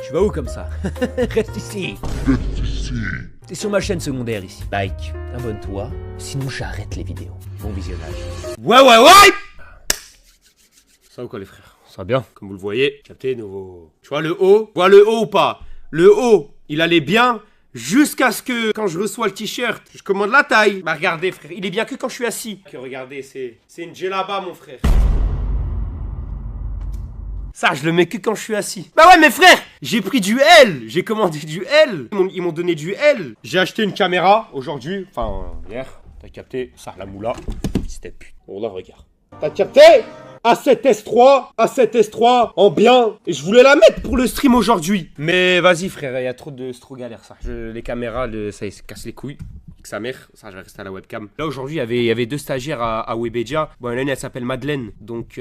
Tu vas où comme ça? Reste ici. T'es sur ma chaîne secondaire ici. Like, abonne-toi, sinon j'arrête les vidéos. Bon visionnage. Ouais. Ça va ou quoi les frères? Ça va bien, comme vous le voyez. Captez nouveau. Tu vois le haut? Tu vois le haut ou pas? Le haut, il allait bien jusqu'à ce que, quand je reçois le t-shirt, je commande la taille. Bah regardez frère, il est bien que quand je suis assis. Ok, regardez, c'est une djellaba mon frère. Ça, je le mets que quand je suis assis. Bah ouais, mes frères, j'ai pris du L. J'ai commandé du L. Ils m'ont donné du L. J'ai acheté une caméra aujourd'hui. Enfin, hier. T'as capté? Ça, la moula. C'était pute. Bon, là, regarde. T'as capté? A7S3 en bien. Et je voulais la mettre pour le stream aujourd'hui. Mais vas-y, frère, il y a trop galère, ça. Les caméras, ça se casse les couilles. Sa mère, ça je vais rester à la webcam. Là aujourd'hui il y avait deux stagiaires à Webedia. Bon l'une elle s'appelle Madeleine, donc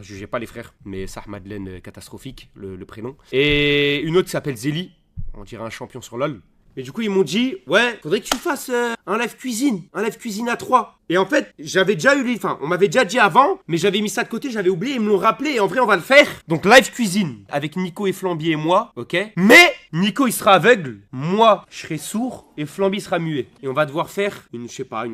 jugez pas les frères, mais ça Madeleine catastrophique le prénom. Et une autre s'appelle Zélie, on dirait un champion sur LoL. Mais du coup ils m'ont dit ouais faudrait que tu fasses un live cuisine à 3. Et en fait j'avais déjà eu on m'avait déjà dit avant, mais j'avais mis ça de côté, j'avais oublié, ils me l'ont rappelé et en vrai on va le faire. Donc live cuisine avec Nico et Flamby et moi, ok. Mais Nico il sera aveugle, moi je serai sourd et Flamby sera muet. Et on va devoir faire une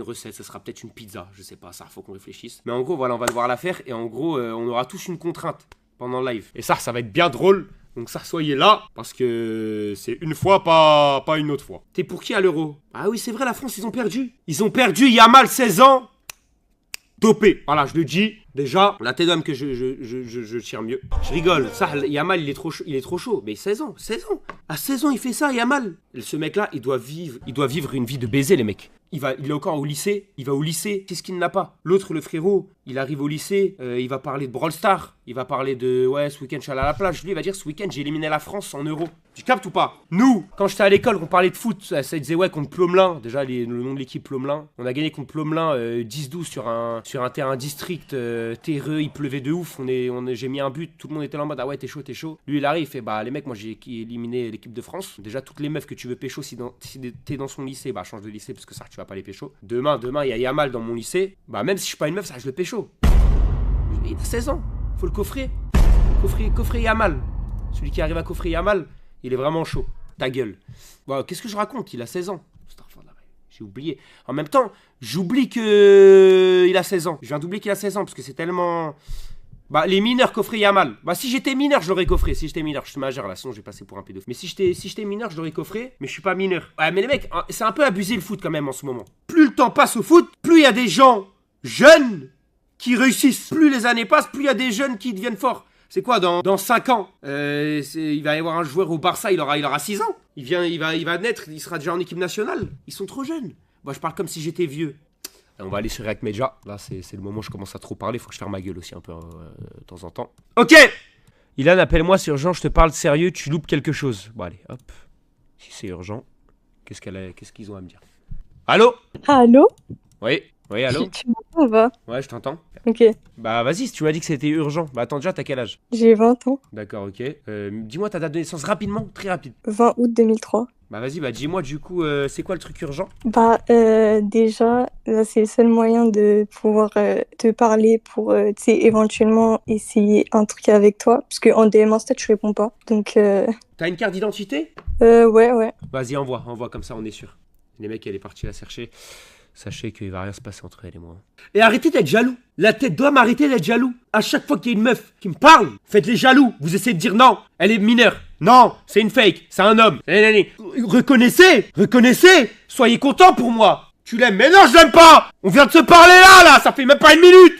recette, ça sera peut-être une pizza, je sais pas, ça faut qu'on réfléchisse. Mais en gros voilà on va devoir la faire et en gros on aura tous une contrainte pendant le live. Et ça va être bien drôle. Donc ça, soyez là, parce que c'est une fois, pas une autre fois. T'es pour qui à l'Euro? Ah oui, c'est vrai, la France, ils ont perdu. Ils ont perdu, Yamal, 16 ans. Dopé. Voilà, je le dis. Déjà, la tête d'homme que je tire mieux. Je rigole. Ça, Yamal, il est trop chaud. Mais 16 ans. À 16 ans, il fait ça, Yamal. Ce mec-là, il doit vivre une vie de baiser, les mecs. Il est encore au lycée, il va au lycée, qu'est-ce qu'il n'a pas? L'autre, le frérot, il arrive au lycée, il va parler de Brawl Stars, il va parler de ouais, ce week-end je suis allé à la plage, lui il va dire ce week-end j'ai éliminé la France en Euro. Tu captes ou pas? Nous, quand j'étais à l'école, on parlait de foot, ça disait ouais contre Plomelin, déjà le nom de l'équipe Plomelin, on a gagné contre Plomelin 10-12 sur un terrain district terreux, il pleuvait de ouf, j'ai mis un but, tout le monde était là en mode ah ouais t'es chaud. Lui il arrive, il fait bah les mecs moi j'ai éliminé l'équipe de France, déjà toutes les meufs que tu veux pécho si t'es dans son lycée, bah change de lycée parce que ça tu vas pas les pécho. Demain il y a Yamal dans mon lycée, bah même si je suis pas une meuf ça je le pécho. Il a 16 ans, faut le coffrer. Coffrer Yamal. Celui qui arrive à coffrer Yamal, il est vraiment chaud. Ta gueule. Bon, qu'est-ce que je raconte? Il a 16 ans. J'ai oublié. En même temps, j'oublie qu'il a 16 ans. Je viens d'oublier qu'il a 16 ans parce que c'est tellement... Bah, les mineurs coffraient Yamal. Bah, si j'étais mineur, je l'aurais coffré. Si j'étais mineur, je suis majeur là, sinon j'ai passé pour un pédophile. Mais si j'étais mineur, je l'aurais coffré. Mais je suis pas mineur. Ouais, mais les mecs, c'est un peu abusé le foot quand même en ce moment. Plus le temps passe au foot, plus il y a des gens jeunes qui réussissent. Plus les années passent, plus il y a des jeunes qui deviennent forts. C'est quoi, dans 5 ans il va y avoir un joueur au Barça, il aura 6 ans. Il va naître, il sera déjà en équipe nationale. Ils sont trop jeunes. Moi, je parle comme si j'étais vieux. On va aller sur React Media. Là, c'est le moment où je commence à trop parler. Faut que je ferme ma gueule aussi un peu de temps en temps. Ok Ilan, appelle-moi, c'est urgent, je te parle sérieux, tu loupes quelque chose. Bon, allez, hop. Si c'est urgent, qu'est-ce qu'ils ont à me dire? Allô? Allô? Oui, allô? Tu m'entends ou pas? Ouais, je t'entends. Ok. Bah, vas-y, si tu m'as dit que c'était urgent. Bah, attends, déjà, t'as quel âge? J'ai 20 ans. D'accord, ok. Dis-moi ta date de naissance rapidement, très rapide. 20 août 2003. Bah, vas-y, bah, dis-moi, du coup, c'est quoi le truc urgent? Bah, déjà, là, c'est le seul moyen de pouvoir te parler pour, tu sais, éventuellement essayer un truc avec toi. Parce qu'en DM Insta, tu réponds pas. Donc, T'as une carte d'identité? ouais. Vas-y, envoie, comme ça, on est sûr. Les mecs, elle est partie la chercher. Sachez qu'il va rien se passer entre elle et moi. Et arrêtez d'être jaloux. La tête d'homme, arrêtez d'être jaloux. À chaque fois qu'il y a une meuf qui me parle, faites les jaloux. Vous essayez de dire non, elle est mineure. Non, c'est une fake, c'est un homme. Reconnaissez. Soyez content pour moi. Tu l'aimes, mais non, je l'aime pas. On vient de se parler là, ça fait même pas une minute.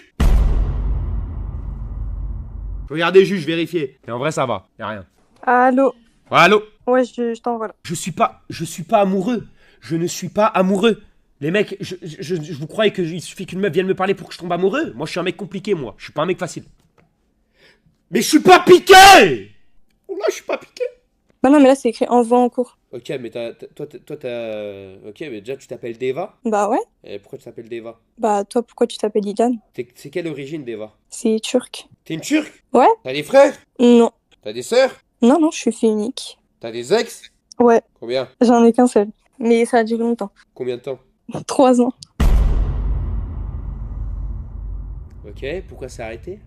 Regardez juste, vérifiez. Et en vrai, ça va, y a rien. Allô? Allô? Ouais, je t'envoie là. Je suis pas amoureux. Je ne suis pas amoureux. Les mecs, vous croyez qu'il suffit qu'une meuf vienne me parler pour que je tombe amoureux? Moi, je suis un mec compliqué, moi. Je suis pas un mec facile. Mais je suis pas piqué! Oh là, je suis pas piqué. Bah non, mais là, c'est écrit envoi en cours. Ok, mais toi, t'as... Ok, mais déjà, tu t'appelles Deva? Bah ouais. Et pourquoi tu t'appelles Deva? Bah, toi, pourquoi tu t'appelles Ilan? C'est quelle origine, Deva? C'est turc. T'es une turque? Ouais? T'as des frères? Non. T'as des sœurs? Non, je suis fille unique. T'as des ex? Ouais. Combien? J'en ai qu'un seul. Mais ça a duré longtemps. Combien de temps? 3 ans. Ok, pourquoi ça a arrêté?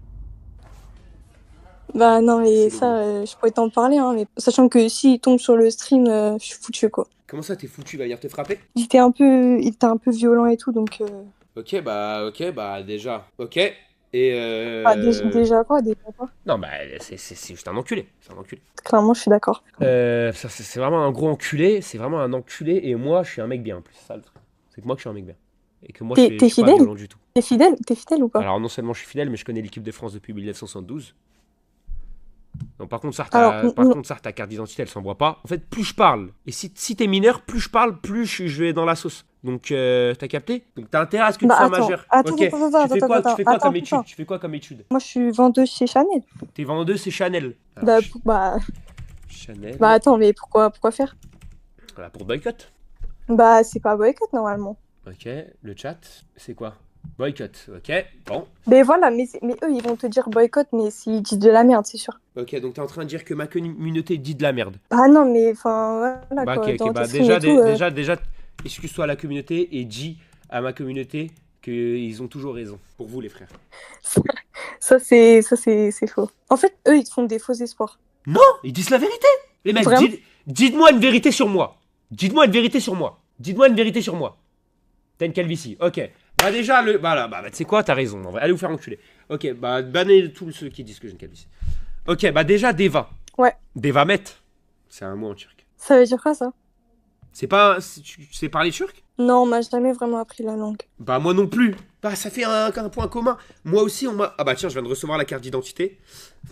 Bah non, mais C'est le gros. ça, je pourrais t'en parler, hein, mais sachant que s'il tombe sur le stream, je suis foutu, quoi. Comment ça, t'es foutu, il va venir te frapper? Il était un peu violent et tout, donc... Ok, bah déjà. Ok. Et Ah, déjà quoi, déjà quoi? Non, bah c'est juste un enculé. C'est un enculé. Clairement, je suis d'accord. Ça, c'est vraiment un gros enculé. C'est vraiment un enculé. Et moi, je suis un mec bien en plus. C'est ça le truc. C'est que moi, je suis un mec bien. Et que moi, je T'es suis pas fidèle? violent du tout. T'es fidèle? T'es fidèle ou pas? Alors, non seulement je suis fidèle, mais je connais l'équipe de France depuis 1972. Donc, par contre, ça, Alors, ta carte d'identité, elle s'envoie pas. En fait, plus je parle, et si t'es mineur, plus je parle, plus je vais dans la sauce. Donc, t'as capté? Donc, t'as intérêt à ce que tu bah sois attends, majeur. attends, Ok. attends, attends, Tu attends, fais quoi, attends, attends, attends. Tu fais quoi comme étude? Moi, je suis vendeuse chez Chanel. T'es vendeuse, c'est Chanel. Alors, Bah, bah, bah Chanel. attends, mais pourquoi faire? Voilà, pour boycott. Bah, c'est pas boycott, normalement. Ok. Le chat, c'est quoi? Boycott. Ok. Bon. Mais voilà, mais eux, ils vont te dire boycott, mais s'ils disent de la merde, c'est sûr. Ok, donc t'es en train de dire que ma communauté dit de la merde. Ah non, mais enfin, voilà, Bah ok, quoi. ok, Dans tes bah streams et tout, déjà, excuse-toi à la communauté et dis à ma communauté qu'ils ont toujours raison. Pour vous les frères. ça, c'est faux. En fait, eux, ils te font des faux espoirs. Non, ils disent la vérité. Les mecs, Vraiment? dites-moi une vérité sur moi. Dites-moi une vérité sur moi. Dites-moi une vérité sur moi. T'as une calvitie. Ok. Bah déjà, bah là, bah tu sais quoi, t'as raison. En vrai. Allez vous faire enculer. Ok, bah bannez tous ceux qui disent que j'ai une calvitie. Ok, bah déjà, Deva. Ouais. Devamet. C'est un mot en turc. Ça veut dire quoi, ça? C'est pas... Tu sais parler turc? Non, on m'a jamais vraiment appris la langue. Bah moi non plus. Bah ça fait un point commun. Moi aussi on m'a... Ah bah tiens, je viens de recevoir la carte d'identité.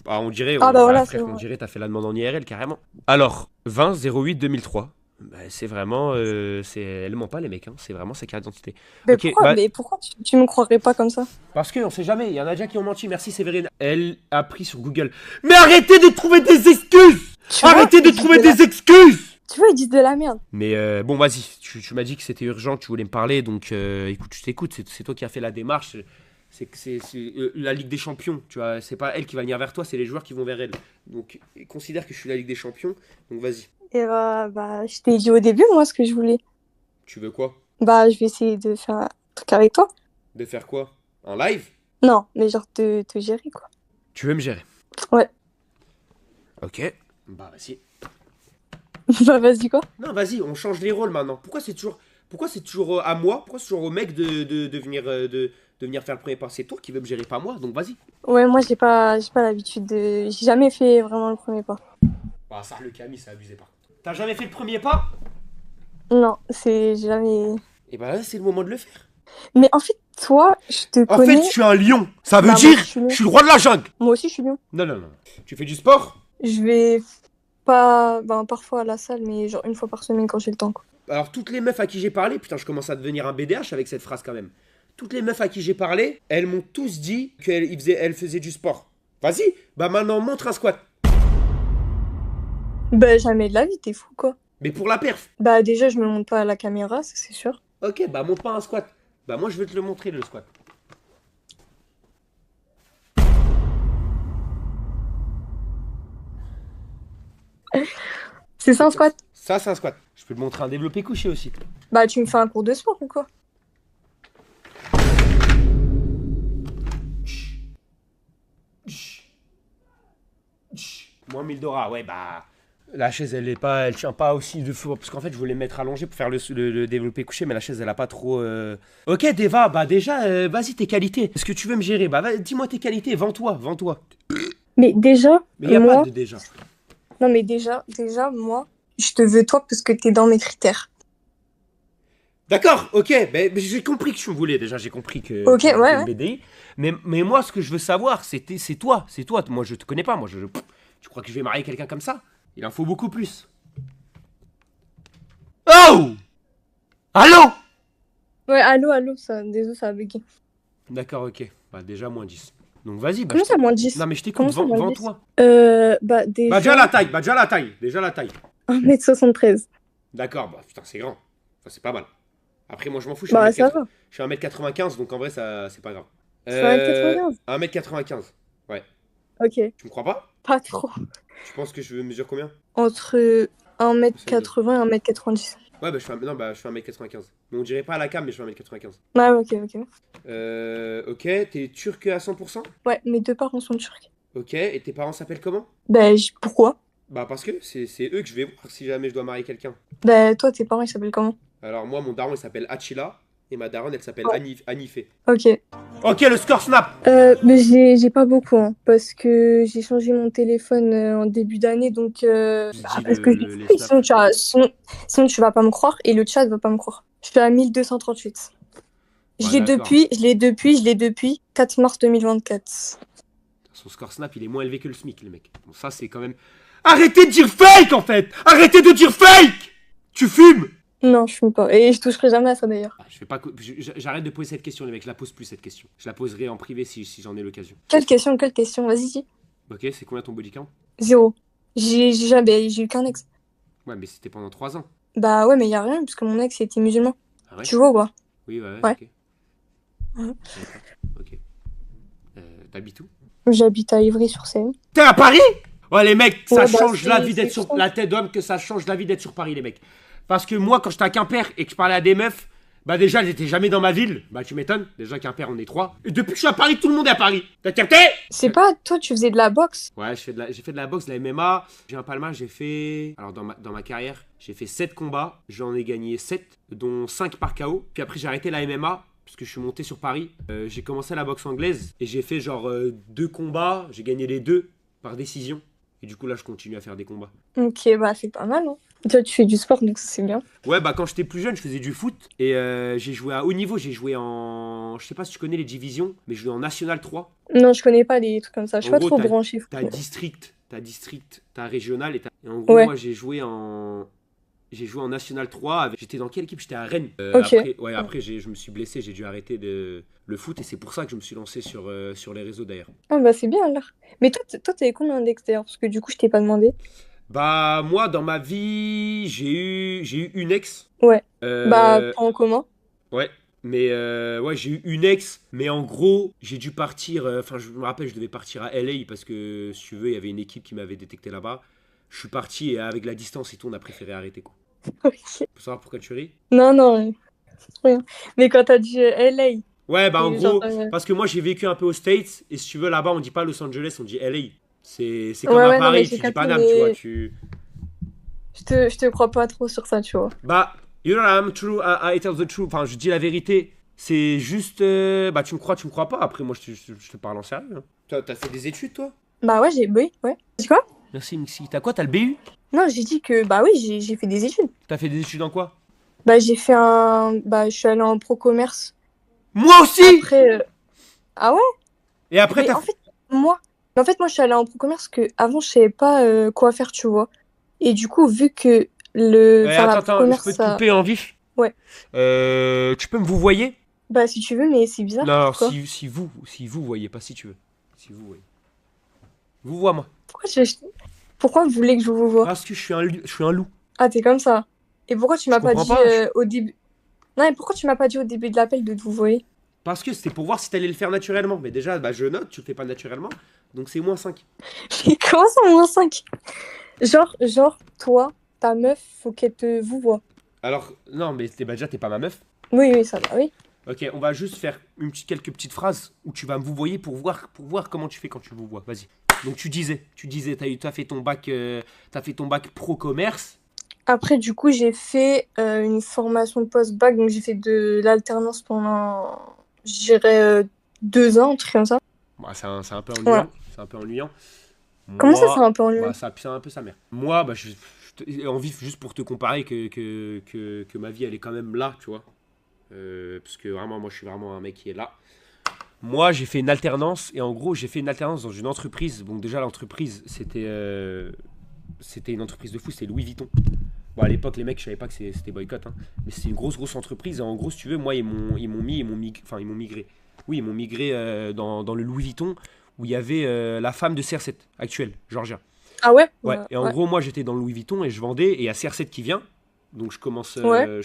Bah on dirait... Ah bah voilà, c'est frère, on vrai. dirait t'as fait la demande en IRL carrément. Alors, 20 08 2003. Bah c'est vraiment... Elle ment pas les mecs, hein. C'est vraiment sa carte d'identité. Mais Ok, pourquoi, bah... mais pourquoi tu me croirais pas comme ça? Parce qu'on sait jamais, il y en a déjà qui ont menti. Merci Séverine. Elle a pris sur Google. Mais arrêtez de trouver des excuses. Tu vois, Arrêtez de ils disent trouver de la... des excuses. Tu vois, ils disent de la merde. Mais bon, vas-y, tu m'as dit que c'était urgent, que tu voulais me parler, donc écoute, je t'écoute, c'est toi qui as fait la démarche. C'est la Ligue des Champions, tu vois, c'est pas elle qui va venir vers toi, c'est les joueurs qui vont vers elle. Donc, considère que je suis la Ligue des Champions, donc vas-y. Et bah, je t'ai dit au début, moi, ce que je voulais. Tu veux quoi? Bah, je vais essayer de faire un truc avec toi. De faire quoi? En live? Non, mais genre te gérer, quoi. Tu veux me gérer? Ouais. Ok, bah vas-y. Bah, vas-y, quoi. Non, vas-y, on change les rôles maintenant. Pourquoi c'est toujours à moi? Pourquoi c'est toujours au mec de venir, de venir faire le premier pas? C'est toi qui veux me gérer, pas moi, donc vas-y. Ouais, moi, j'ai pas l'habitude de... J'ai jamais fait vraiment le premier pas. Bah ça, le Camille, c'est abusé par contre. T'as jamais fait le premier pas? Non, c'est jamais... Et bah là, c'est le moment de le faire. Mais en fait, toi, je te En connais... fait, je suis un lion. Ça veut Bah, moi dire, aussi, je suis lion. je suis le roi de la jungle. Moi aussi, je suis lion. Non, non, non. Tu fais du sport? Je vais pas... Ben, parfois à la salle, mais genre une fois par semaine quand j'ai le temps, quoi. Alors, toutes les meufs à qui j'ai parlé, putain, je commence à devenir un BDH avec cette phrase quand même. Toutes les meufs à qui j'ai parlé, elles m'ont tous dit qu'elles faisaient du sport. Vas-y, bah maintenant, montre un squat. Bah, jamais de la vie, t'es fou, quoi. Mais pour la perf. Bah, déjà, je me monte pas à la caméra, ça, c'est sûr. Ok, bah montre pas un squat. Bah moi, je vais te le montrer, le squat. C'est ça, un squat? Ça, c'est un squat. Je peux te montrer un développé couché aussi. Bah, tu me fais un cours de sport ou quoi? Moins 1000 dollars, ouais, bah. La chaise, elle tient pas aussi de fou. Parce qu'en fait, je voulais me mettre allongé pour faire le développé couché, mais la chaise, elle a pas trop. Ok, Deva, bah déjà, vas-y, tes qualités. Est-ce que tu veux me gérer? Bah, dis-moi tes qualités, vends-toi, vends-toi. Mais déjà, Mais y a moi... pas de déjà. Non, mais déjà, moi, je te veux toi parce que t'es dans mes critères. D'accord, ok, mais j'ai compris que tu me voulais déjà, j'ai compris que Ok, tu étais ouais, une ouais. BDI. Mais moi, ce que je veux savoir, c'est toi, c'est toi. Moi, je te connais pas, moi, tu crois que je vais marier quelqu'un comme ça? Il en faut beaucoup plus. Oh! Allô? Ouais, allô, ça, désolé, ça a bugué. D'accord, ok. Bah, déjà, moins 10. Donc, vas-y, bah, Comment ça, moins 10? Non, mais je t'écoute, Comment ça, moins 10? vends-toi. Bah, Bah, déjà déjà, la taille, déjà la taille. 1m73. D'accord, bah, putain, c'est grand. Enfin, c'est pas mal. Après, moi, je m'en fous, je suis Bah, 1m80 ça va. je suis 1m95, donc en vrai, ça, c'est pas grave. Tu fais 1m95? 1m95. Ouais. Ok, Tu me crois pas? pas trop. Tu penses que je mesure combien? Entre Essaye de- 1m80 et 1m90. Ouais, bah, non, bah, je fais 1m95. Mais on dirait pas à la cam, mais je fais 1m95. Ouais, ok. Ok, t'es turc à 100%? Ouais, mes deux parents sont turcs. Ok, et tes parents s'appellent comment? Ben, pourquoi? Bah parce que c'est eux que je vais voir si jamais je dois marier quelqu'un. Ben, toi, tes parents, ils s'appellent comment? Alors moi, mon daron, il s'appelle Achila, et ma daronne, elle s'appelle Ouais. Anifé. Ok. Ok, le score snap! Mais j'ai pas beaucoup, hein, parce que j'ai changé mon téléphone en début d'année, donc Je bah, dis parce que les snaps. sinon tu vas pas me croire et le chat va pas me croire. Je suis à 1238. Ouais, d'accord. Je l'ai depuis 4 mars 2024. Son score snap, il est moins élevé que le SMIC, le mec. Bon, ça, c'est quand même... Arrêtez de dire fake, en fait! Arrêtez de dire fake! Tu fumes! Non, je fume pas. Et je toucherai jamais à ça d'ailleurs. Ah, je fais pas... J'arrête de poser cette question, les mecs. Je la pose plus, cette question. Je la poserai en privé si j'en ai l'occasion. Quelle question, quelle question? Vas-y, dis. Ok, c'est combien ton body count? Zéro. J'ai eu qu'un ex. Ouais, mais c'était pendant 3 ans. Bah ouais, mais y a rien, parce que mon ex était musulman. Ah ouais? Tu vois ou pas? Oui, ouais, Ouais. ok. Ouais. Je savais pas. Ok. T'habites où? J'habite à Ivry-sur-Seine. T'es à Paris? Ouais, les mecs, ça Ouais, bah change la vie c'est d'être tout sur... simple. La tête d'homme que ça change la vie d'être sur Paris, les mecs. Parce que moi, quand j'étais à Quimper et que je parlais à des meufs, bah déjà, elles étaient jamais dans ma ville. Bah tu m'étonnes. Déjà, Quimper, on est 3. Et depuis que je suis à Paris, tout le monde est à Paris. T'as capté? C'est pas, toi, tu faisais de la boxe? Ouais, j'ai fait de la boxe, de la MMA. J'ai un palmarès, j'ai fait... Alors, dans ma carrière, j'ai fait 7 combats. J'en ai gagné 7, dont 5 par KO. Puis après, j'ai arrêté la MMA, parce que je suis monté sur Paris. J'ai commencé la boxe anglaise. Et j'ai fait genre 2 combats. J'ai gagné les 2 par décision. Et du coup, là, je continue à faire des combats. Ok, bah c'est pas mal, hein. Toi, tu fais du sport, donc ça, c'est bien. Ouais, bah quand j'étais plus jeune, je faisais du foot. Et j'ai joué à haut niveau. J'ai joué en... Je sais pas si tu connais les divisions, mais je jouais en National 3. Non, je connais pas les trucs comme ça. Je suis En pas gros, trop branchée foot, t'as mais- district, t'as régional. Et en gros, Ouais, moi, j'ai joué en National 3. J'étais dans quelle équipe? J'étais à Rennes. ok. Après je me suis blessé, j'ai dû arrêter le foot. Et c'est pour ça que je me suis lancé sur les réseaux d'ailleurs. Ah bah c'est bien alors. Mais toi, t'avais combien d'ex d'ailleurs? Parce que du coup, je t'ai pas demandé. Bah, moi, dans ma vie, j'ai eu une ex. Ouais. Bah, Euh, pas en commun. Ouais, mais ouais, j'ai eu une ex, mais en gros, j'ai dû partir. Enfin, je me rappelle, je devais partir à LA parce que, si tu veux, il y avait une équipe qui m'avait détecté là-bas. Je suis parti et avec la distance et tout, on a préféré arrêter quoi. Ok. Faut savoir pourquoi tu ris? Non, non, c'est rien. Mais quand t'as dit LA, Ouais, bah en et genre, gros, parce que moi j'ai vécu un peu aux States et si tu veux, là-bas on dit pas Los Angeles, on dit LA. C'est comme ouais, à ouais, non, mais Paris, j'ai tu dis capté, Paname, tu vois. mais je te crois pas trop sur ça, tu vois. Bah, you know, I'm true, I tell the truth. Enfin, je dis la vérité. C'est juste. Bah, tu me crois pas. Après, moi, je te parle en sérieux, hein. T'as fait des études, toi? Bah ouais, oui, ouais. Tu quoi? Merci, Mixi. T'as quoi? T'as le BU? Non, j'ai dit que, bah oui, j'ai fait des études. T'as fait des études en quoi? Bah j'ai fait bah je suis allée en pro-commerce. Moi aussi! Après, ah ouais? Et après, Mais moi, moi, je suis allée en pro-commerce que avant je savais pas quoi faire, tu vois. Et du coup, vu que enfin la Attends, je pro-commerce, peux te ça, couper en vif? ouais. Tu peux me vous voyez? Bah si tu veux, mais c'est Non, bizarre. alors, Pourquoi? si vous voyez, pas si tu veux. Si vous voyez. Vous voyez, moi. Pourquoi vous voulez que je vous vois? Parce que je suis un loup. Ah, t'es comme ça. Et pourquoi tu Je m'as pas comprends dit pas. au début? Non, mais pourquoi tu m'as pas dit au début de l'appel de vous voyez? Parce que c'était pour voir si t'allais le faire naturellement. Mais déjà, bah, je note, tu le fais pas naturellement. Donc c'est -5. Mais comment ça, -5? Genre, toi, ta meuf, faut qu'elle te vous voit. Alors, non, mais bah, déjà, t'es pas ma meuf. Oui, oui, ça va, oui. Ok, on va juste faire quelques petites phrases où tu vas me vous voyer pour voir comment tu fais quand tu vous vois. Vas-y. Donc tu disais, t'as fait ton bac pro commerce. Après, du coup, j'ai fait une formation post-bac, donc j'ai fait de l'alternance pendant, je dirais, 2 ans, un truc comme ça. Bah, c'est un peu Voilà. ennuyant. C'est un peu ennuyant. Comment ça, c'est Moi, un peu ennuyeux? bah, ça pue un peu sa mère. Moi, bah, en vif juste pour te comparer que ma vie, elle est quand même là, tu vois. Parce que vraiment, moi, je suis vraiment un mec qui est là. Moi, j'ai fait une alternance et en gros, j'ai fait une alternance dans une entreprise. Donc déjà, l'entreprise, c'était une entreprise de fou, c'était Louis Vuitton. Bon, à l'époque, les mecs, je savais pas que c'était boycott, hein. Mais c'était une grosse entreprise. Et en gros, si tu veux, moi, ils m'ont migré. Oui, ils m'ont migré dans le Louis Vuitton où il y avait la femme de CR7 actuelle, Georgia. Ah ouais? Ouais. Bah, Et en ouais. gros, moi, j'étais dans le Louis Vuitton et je vendais. Et il y a CR7 qui vient. Donc Ouais. je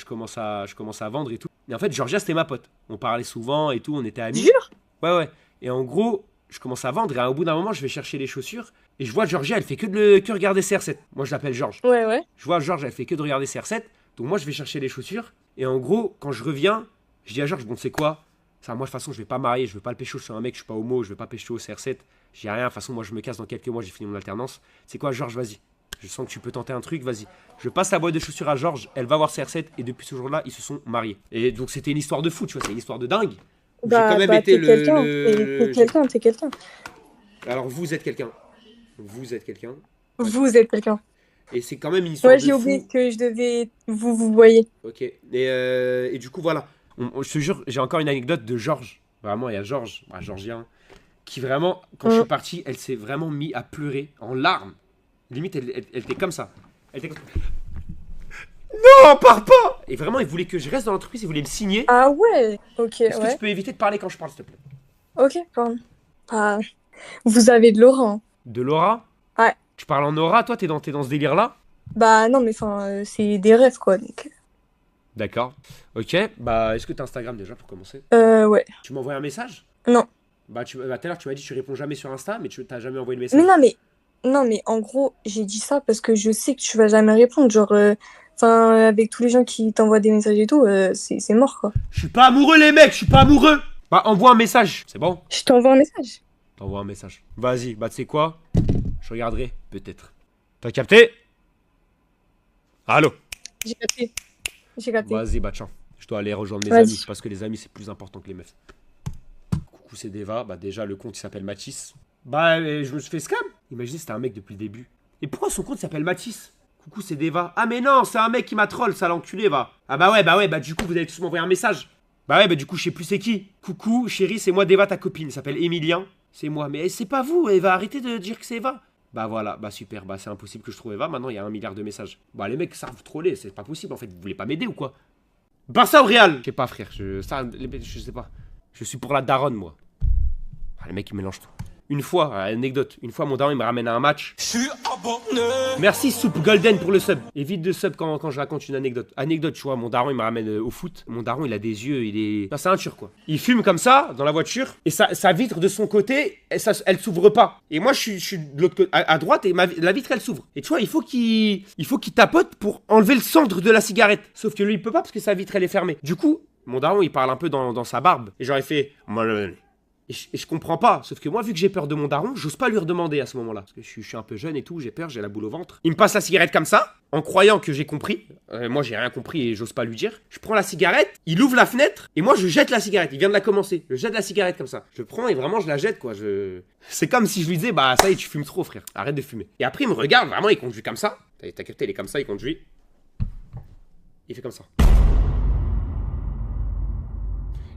commence à vendre et tout. Et en fait, Georgia, c'était ma pote. On parlait souvent et tout, on était amis. Jure? Ouais, ouais. Et en gros, je commence à vendre et au bout d'un moment, je vais chercher les chaussures et je vois Georgia, elle fait que regarder CR7. Moi, je l'appelle Georges. Ouais, ouais. Je vois Georges, elle fait que de regarder CR7. Donc moi, je vais chercher les chaussures. Et en gros, quand je reviens, je dis à Georges, bon, c'est quoi ça, moi, de toute façon, je vais pas marier, je veux pas le pécho, je suis un mec, je suis pas homo, je vais pas pécho au CR7. J'ai rien, de toute façon, moi je me casse dans quelques mois, j'ai fini mon alternance. C'est quoi, Georges, vas-y. Je sens que tu peux tenter un truc, vas-y. Je passe la boîte de chaussures à Georges, elle va voir ses recettes, et depuis ce jour-là, ils se sont mariés. Et donc c'était une histoire de fou, tu vois, c'est une histoire de dingue. J'ai quand même été t'es quelqu'un. Alors vous êtes quelqu'un. Vous êtes quelqu'un. Vous êtes quelqu'un. Et c'est quand même une histoire Ouais, de j'ai fou. oublié que je devais vous voyez. Ok. Et du coup, voilà. Je te jure, j'ai encore une anecdote de Georges. Vraiment, il y a Georges, un Georgien, qui vraiment, quand je suis parti, elle s'est vraiment mise à pleurer en larmes. Limite, elle était comme ça. Elle était comme ça. Non, pars pas! Et vraiment, il voulait que je reste dans l'entreprise, il voulait me signer. Ah ouais, ok, Est-ce que ouais. tu peux éviter de parler quand je parle, s'il te plaît? Ok, pardon. Ah, vous avez de l'aura. Hein. De Laura? Ouais. Tu parles en aura, toi, t'es dans ce délire-là? Bah non, mais enfin, c'est des rêves, quoi, donc... D'accord. Ok, bah, est-ce que t'as Instagram déjà pour commencer? Ouais. Tu m'envoies un message? Non. Bah, tout à l'heure, tu m'as dit que tu réponds jamais sur Insta, mais tu t'as jamais envoyé le message. Mais non, mais en gros, j'ai dit ça parce que je sais que tu vas jamais répondre. Genre, avec tous les gens qui t'envoient des messages et tout, c'est mort, quoi. Je suis pas amoureux, les mecs, je suis pas amoureux! Bah, envoie un message, c'est bon? Je t'envoie un message. T'envoies un message. Vas-y, bah, tu sais quoi? Je regarderai, peut-être. T'as capté? Allô? J'ai capté. J'ai capté. Vas-y, bah, tiens. Je dois aller rejoindre mes Vas-y. amis, parce que les amis, c'est plus important que les meufs. Coucou, c'est Deva. Bah, déjà, le compte, il s'appelle Mathis. Bah, je me suis fait scam. Imaginez, c'était un mec depuis le début. Et pourquoi son compte s'appelle Mathis? Coucou, c'est Deva. Ah, mais non, c'est un mec qui m'a troll, ça l'enculé, va. Ah, bah, ouais, bah, du coup, vous allez tous m'envoyer un message. Bah, ouais, bah, du coup, je sais plus c'est qui. Coucou, chérie, c'est moi, Deva, ta copine. Il s'appelle Emilien. C'est moi. Mais c'est pas vous, Eva, arrêtez de dire que c'est Eva. Bah voilà, bah super, bah c'est impossible que je trouve Eva, maintenant il y a 1 milliard de messages. Bah les mecs, ça vous troller, c'est pas possible en fait, vous voulez pas m'aider ou quoi? Barça ou Real? Je sais pas frère, je sais pas. Je suis pour la daronne moi. Ah, les mecs ils mélangent tout. Une fois, anecdote, une fois mon daron il me ramène à un match. Je suis abonné. Merci Soupe Golden pour le sub. Évite de sub quand je raconte une anecdote. Anecdote, tu vois, mon daron il me ramène au foot. Mon daron il a des yeux, il est... Non, c'est un turc quoi. Il fume comme ça dans la voiture et sa vitre de son côté, elle s'ouvre pas. Et moi je suis de l'autre côté, à droite et la vitre elle s'ouvre. Et tu vois, il faut qu'il tapote pour enlever le cendre de la cigarette. Sauf que lui il peut pas parce que sa vitre elle est fermée. Du coup, mon daron il parle un peu dans sa barbe. Et j'aurais fait... Et je comprends pas, sauf que moi, vu que j'ai peur de mon daron, j'ose pas lui redemander à ce moment-là. Parce que je suis un peu jeune et tout, j'ai peur, j'ai la boule au ventre. Il me passe la cigarette comme ça, en croyant que j'ai compris. Moi, j'ai rien compris et j'ose pas lui dire. Je prends la cigarette, il ouvre la fenêtre, et moi, je jette la cigarette. Il vient de la commencer. Je jette la cigarette comme ça. Je prends et vraiment, je la jette, quoi. C'est comme si je lui disais, bah, ça y est, tu fumes trop, frère. Arrête de fumer. Et après, il me regarde, vraiment, il conduit comme ça. T'as capté, il est comme ça, il conduit. Il fait comme ça.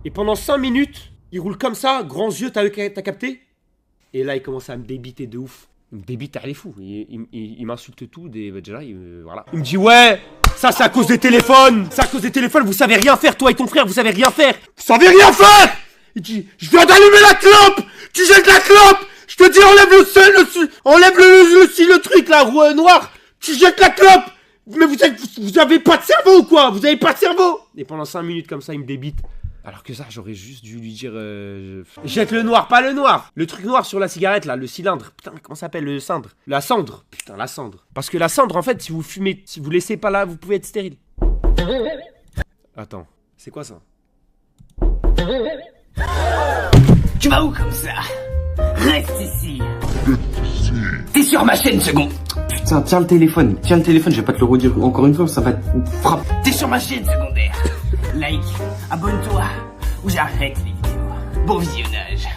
Et pendant 5 minutes... Il roule comme ça, grands yeux, t'as capté? Et là, il commence à me débiter de ouf. Il me débite, elle est fou. Il m'insulte tout. Déjà, voilà. Il me dit, ouais, ça, c'est à cause des téléphones. C'est à cause des téléphones, vous savez rien faire, toi et ton frère, vous savez rien faire. Vous savez rien faire! Il dit, je viens d'allumer la clope! Tu jettes la clope! Je te dis, enlève le truc, là, noir! Tu jettes la clope! Mais vous avez pas de cerveau ou quoi? Vous avez pas de cerveau! Et pendant 5 minutes comme ça, il me débite. Alors que ça, j'aurais juste dû lui dire... Jette le noir, pas le noir. Le truc noir sur la cigarette, là, le cylindre. Putain, comment ça s'appelle le cendre? La cendre. Putain, la cendre. Parce que la cendre, en fait, si vous fumez, si vous laissez pas là, vous pouvez être stérile. Attends, c'est quoi ça? Tu vas où comme ça? Reste ici. T'es sur ma chaîne, second. Putain, tiens le téléphone, je vais pas te le redire encore une fois, ça va te frapper. T'es sur ma chaîne secondaire. Like, abonne-toi, ou j'arrête les vidéos. Bon visionnage.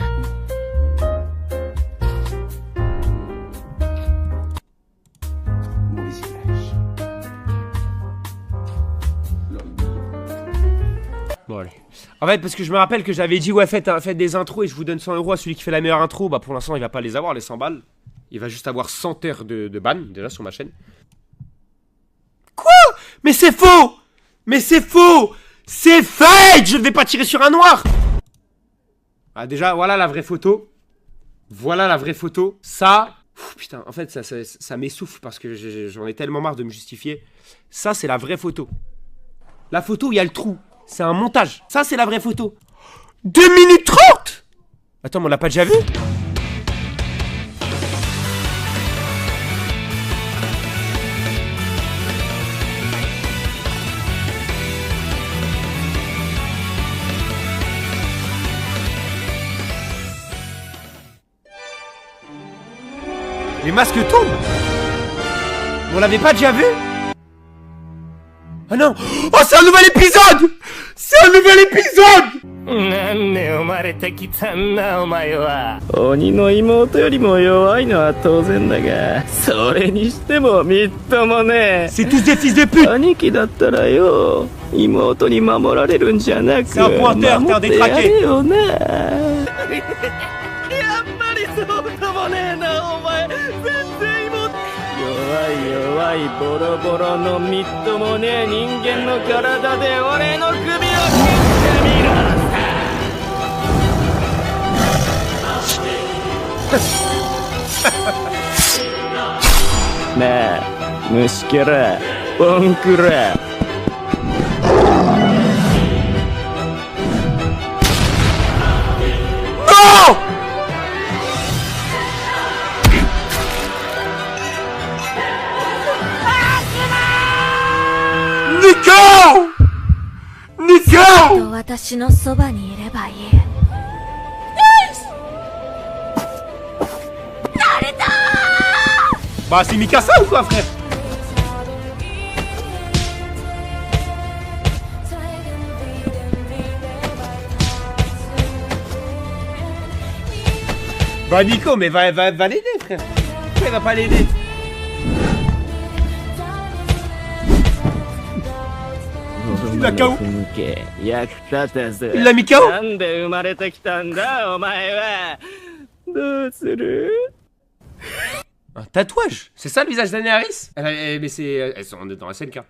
Bon visionnage. Bon, allez. En fait, parce que je me rappelle que j'avais dit, ouais, faites des intros et je vous donne 100 € à celui qui fait la meilleure intro. Bah, pour l'instant, il va pas les avoir, les 100 balles. Il va juste avoir 100 heures de ban, déjà, sur ma chaîne. Quoi? Mais c'est faux! Mais c'est faux! C'est fake! Je ne vais pas tirer sur un noir! Ah, déjà, voilà la vraie photo. Voilà la vraie photo. Ça... putain, en fait, ça m'essouffle parce que j'en ai tellement marre de me justifier. Ça, c'est la vraie photo. La photo où il y a le trou. C'est un montage. Ça, c'est la vraie photo. 2 minutes 30! Attends, mais on l'a pas déjà vu? Les masques tombent. On l'avait pas déjà vu? Ah non. Oh, c'est un nouvel épisode. C'est un nouvel épisode. なんで生まれてきたんだお前は。鬼の妹よりも弱いのは当然だが、それにしてもみっともねえ。 C'est tous des fils de pute. 兄貴だったらよ、妹に守られるんじゃなく、C'est un pointeur, t'es un 守ってや détraqué. れよな。やっぱりそうかもねえなお前。全然妹。弱いボロボロのみっともねえ人間の体で俺の首を切ってみろ。なあ、虫けら、ボンクラ。Non. Nico. Nico. 私のそばにいればいい。 Bah c'est Mikasa ou quoi frère? Bah Nico mais va l'aider frère. Pourquoi il va pas l'aider? Il l'a KO. Il l'a mis KO. なんで生まれてきたんだお前は。どうする？ Un tatouage? C'est ça le visage d'Anéaris? Mais c'est... Elles sont dans la SNK.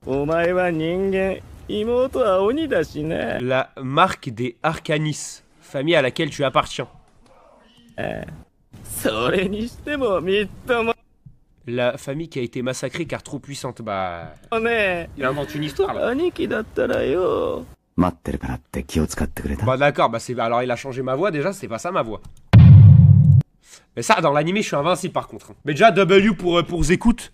お前は人間、妹は鬼だしね。 La marque des Arcanis. Famille à laquelle tu appartiens. それにしてもみっとも La famille qui a été massacrée car trop puissante. Bah... ね Il invente une histoire え。 là. 兄貴だったらよ。待ってるからって気を使ってくれた。 Bah d'accord, bah c'est... Alors il a changé ma voix déjà, c'est pas ça ma voix. Mais ça, dans l'animé, je suis invincible par contre. Mais déjà, W pour Zécoute.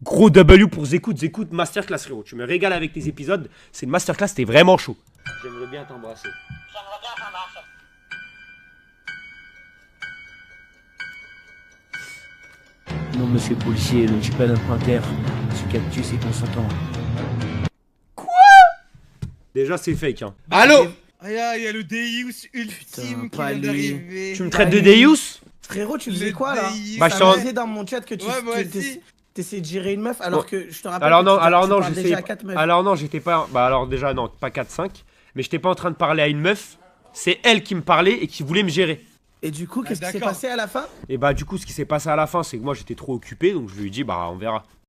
Gros W pour Zécoute. Zécoute, masterclass frérot. Tu me régales avec tes épisodes. C'est une masterclass, t'es vraiment chaud. J'aimerais bien t'embrasser. Non, monsieur le policier, ne tue pas l'emprunteur. Ce cactus est consentant. Déjà, c'est fake, hein. Allô? Ah, il y a le Deus ultime qui pas vient lui. d'arriver. Tu me traites de Deus? Frérot, tu faisais Le quoi là? Deus, Bah, je Ça t'en- me disait dans mon chat que tu Ouais, moi aussi. t'essayais de gérer une meuf alors que je te rappelle Alors que non, tu alors non, parles j'essayais... déjà à 4 meufs. Alors non, j'étais pas... Bah alors déjà, non, pas 4-5. Mais j'étais pas en train de parler à une meuf. C'est elle qui me parlait et qui voulait me gérer. Et du coup, qu'est-ce qui s'est d'accord. passé à la fin? Et bah du coup, ce qui s'est passé à la fin, c'est que moi, j'étais trop occupé. Donc je lui ai dit, bah on verra.